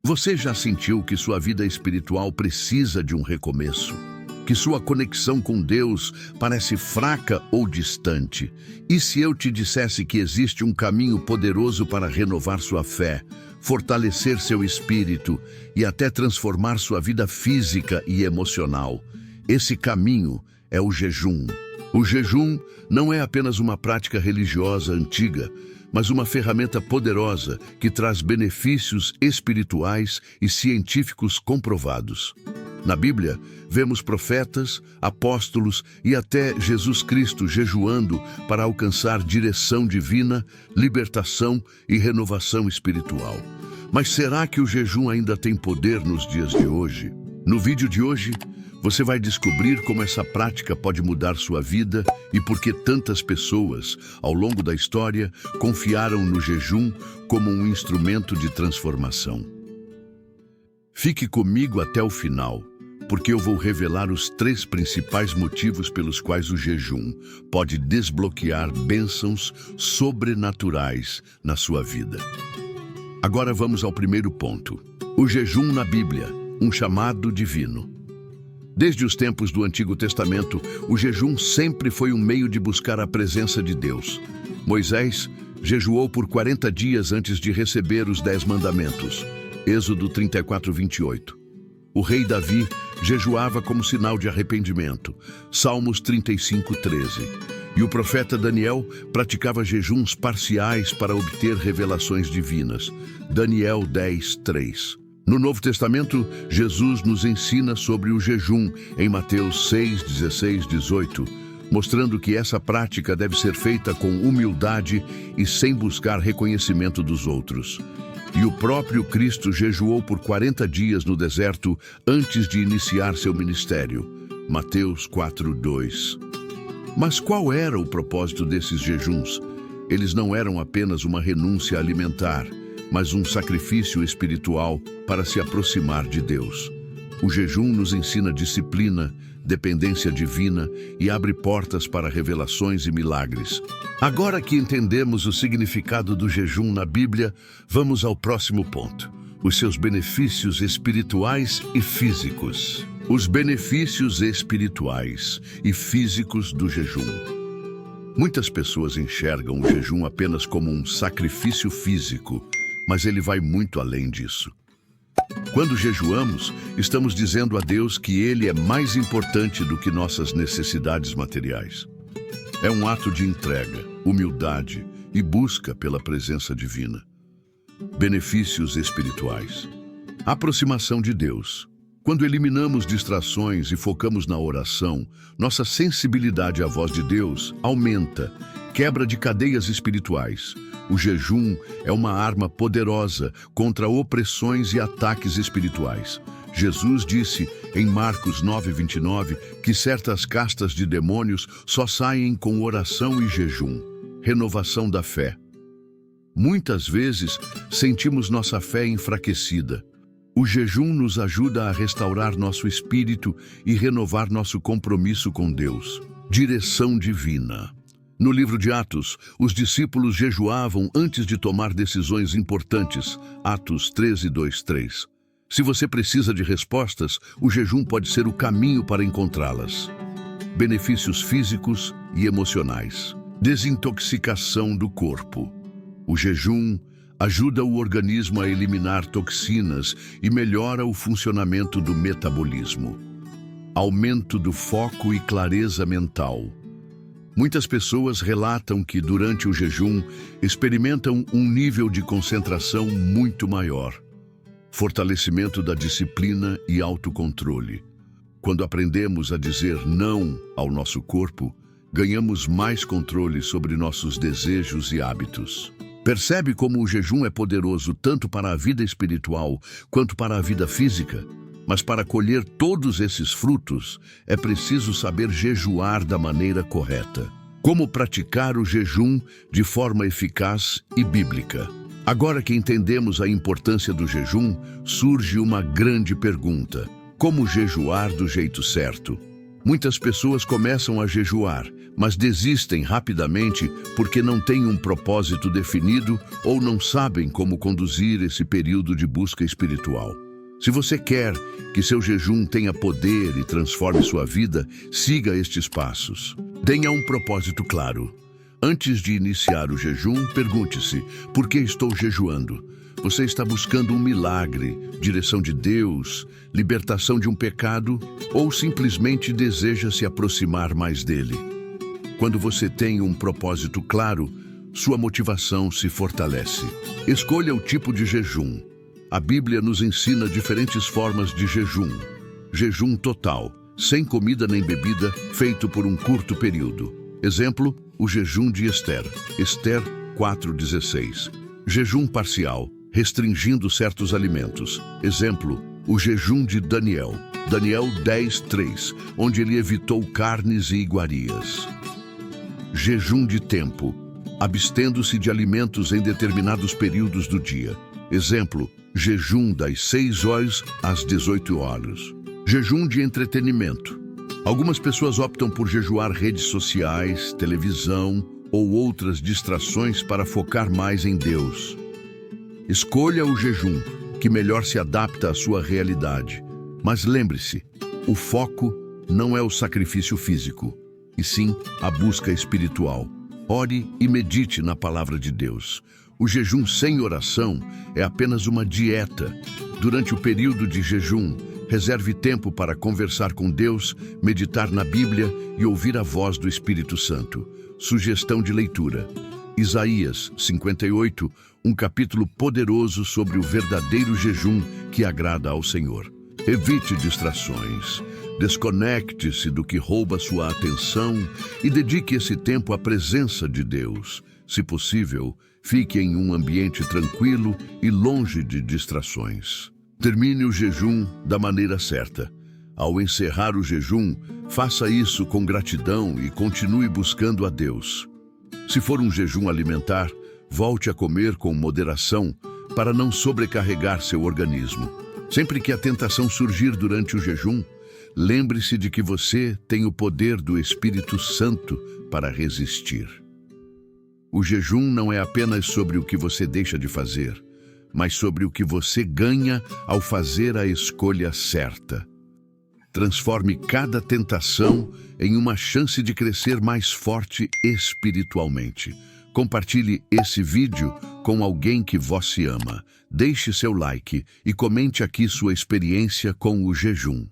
Você já sentiu que sua vida espiritual precisa de um recomeço? Que sua conexão com Deus parece fraca ou distante? E se eu te dissesse que existe um caminho poderoso para renovar sua fé, fortalecer seu espírito e até transformar sua vida física e emocional? Esse caminho é o jejum. O jejum não é apenas uma prática religiosa antiga, mas uma ferramenta poderosa que traz benefícios espirituais e científicos comprovados. Na Bíblia, vemos profetas, apóstolos e até Jesus Cristo jejuando para alcançar direção divina, libertação e renovação espiritual. Mas será que o jejum ainda tem poder nos dias de hoje? No vídeo de hoje, você vai descobrir como essa prática pode mudar sua vida e por que tantas pessoas, ao longo da história, confiaram no jejum como um instrumento de transformação. Fique comigo até o final, porque eu vou revelar os 3 principais motivos pelos quais o jejum pode desbloquear bênçãos sobrenaturais na sua vida. Agora vamos ao primeiro ponto. O jejum na Bíblia, um chamado divino. Desde os tempos do Antigo Testamento, o jejum sempre foi um meio de buscar a presença de Deus. Moisés jejuou por 40 dias antes de receber os 10 mandamentos. Êxodo 34:28. O rei Davi jejuava como sinal de arrependimento. Salmos 35:13. E o profeta Daniel praticava jejuns parciais para obter revelações divinas. Daniel 10:3. No Novo Testamento, Jesus nos ensina sobre o jejum em Mateus 6:16-18, mostrando que essa prática deve ser feita com humildade e sem buscar reconhecimento dos outros. E o próprio Cristo jejuou por 40 dias no deserto antes de iniciar seu ministério. Mateus 4:2. Mas qual era o propósito desses jejuns? Eles não eram apenas uma renúncia alimentar, mas um sacrifício espiritual para se aproximar de Deus. O jejum nos ensina disciplina, dependência divina e abre portas para revelações e milagres. Agora que entendemos o significado do jejum na Bíblia, vamos ao próximo ponto: os seus benefícios espirituais e físicos. Os benefícios espirituais e físicos do jejum. Muitas pessoas enxergam o jejum apenas como um sacrifício físico, mas ele vai muito além disso. Quando jejuamos, estamos dizendo a Deus que Ele é mais importante do que nossas necessidades materiais. É um ato de entrega, humildade e busca pela presença divina. Benefícios espirituais. Aproximação de Deus. Quando eliminamos distrações e focamos na oração, nossa sensibilidade à voz de Deus aumenta, quebra de cadeias espirituais. O jejum é uma arma poderosa contra opressões e ataques espirituais. Jesus disse em Marcos 9:29 que certas castas de demônios só saem com oração e jejum. Renovação da fé. Muitas vezes sentimos nossa fé enfraquecida. O jejum nos ajuda a restaurar nosso espírito e renovar nosso compromisso com Deus. Direção divina. No livro de Atos, os discípulos jejuavam antes de tomar decisões importantes. Atos 13:2-3. Se você precisa de respostas, o jejum pode ser o caminho para encontrá-las. Benefícios físicos e emocionais. Desintoxicação do corpo. O jejum ajuda o organismo a eliminar toxinas e melhora o funcionamento do metabolismo. Aumento do foco e clareza mental. Muitas pessoas relatam que, durante o jejum, experimentam um nível de concentração muito maior. Fortalecimento da disciplina e autocontrole. Quando aprendemos a dizer não ao nosso corpo, ganhamos mais controle sobre nossos desejos e hábitos. Percebe como o jejum é poderoso tanto para a vida espiritual quanto para a vida física? Mas para colher todos esses frutos, é preciso saber jejuar da maneira correta. Como praticar o jejum de forma eficaz e bíblica? Agora que entendemos a importância do jejum, surge uma grande pergunta: como jejuar do jeito certo? Muitas pessoas começam a jejuar, mas desistem rapidamente porque não têm um propósito definido ou não sabem como conduzir esse período de busca espiritual. Se você quer que seu jejum tenha poder e transforme sua vida, siga estes passos. Tenha um propósito claro. Antes de iniciar o jejum, pergunte-se: por que estou jejuando? Você está buscando um milagre, direção de Deus, libertação de um pecado ou simplesmente deseja se aproximar mais dele? Quando você tem um propósito claro, sua motivação se fortalece. Escolha o tipo de jejum. A Bíblia nos ensina diferentes formas de jejum. Jejum total, sem comida nem bebida, feito por um curto período. Exemplo, o jejum de Esther, Esther 4:16. Jejum parcial, restringindo certos alimentos. Exemplo, o jejum de Daniel, Daniel 10:3, onde ele evitou carnes e iguarias. Jejum de tempo, abstendo-se de alimentos em determinados períodos do dia. Exemplo, jejum das 6 horas às 18 horas. Jejum de entretenimento. Algumas pessoas optam por jejuar redes sociais, televisão ou outras distrações para focar mais em Deus. Escolha o jejum que melhor se adapta à sua realidade. Mas lembre-se, o foco não é o sacrifício físico, e sim a busca espiritual. Ore e medite na palavra de Deus. O jejum sem oração é apenas uma dieta. Durante o período de jejum, reserve tempo para conversar com Deus, meditar na Bíblia e ouvir a voz do Espírito Santo. Sugestão de leitura: Isaías 58, um capítulo poderoso sobre o verdadeiro jejum que agrada ao Senhor. Evite distrações. Desconecte-se do que rouba sua atenção e dedique esse tempo à presença de Deus. Se possível, fique em um ambiente tranquilo e longe de distrações. Termine o jejum da maneira certa. Ao encerrar o jejum, faça isso com gratidão e continue buscando a Deus. Se for um jejum alimentar, volte a comer com moderação para não sobrecarregar seu organismo. Sempre que a tentação surgir durante o jejum, lembre-se de que você tem o poder do Espírito Santo para resistir. O jejum não é apenas sobre o que você deixa de fazer, mas sobre o que você ganha ao fazer a escolha certa. Transforme cada tentação em uma chance de crescer mais forte espiritualmente. Compartilhe esse vídeo com alguém que você ama. Deixe seu like e comente aqui sua experiência com o jejum.